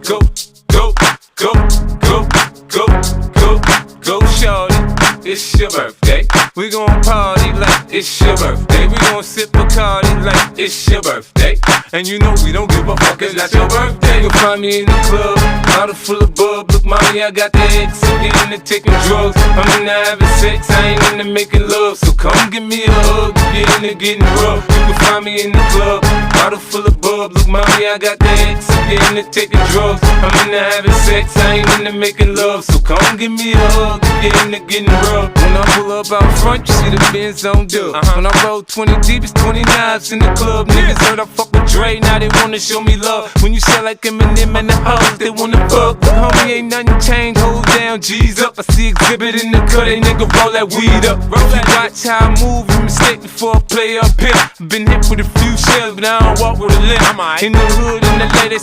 go, go, go, go, go, go, go, shorty. It's your birthday. We gon' party like it's your birthday. We gon' sip Bacardi like it's your birthday. And you know we don't give a fuck, it's not your birthday. You'll find me in the club, bottle full of bub. Look, mommy, I got the X, I'm into taking drugs. I'm into having sex, I ain't into making love. So come give me a hug, if you're into getting rough. You can find me in the club, bottle full of bub. Look, mommy, I got the X, I'm into taking drugs. I'm into having sex, I ain't into making love. So come give me a hug, if you're into getting rough. When I pull up out front, you see the Benz on dub. When I roll 20 deep, it's 29s in the club. Niggas heard I fuck with Dre, now they wanna show me love. When you sell like Eminem and the hoes, they wanna fuck. But homie, ain't nothing changed, hold down, G's up. I see exhibit in the cut, they nigga roll that weed up. If you watch how I move, you mistake before I play up here. Been hit with a few shells, but I don't walk with a limp. In the hood, in the lady,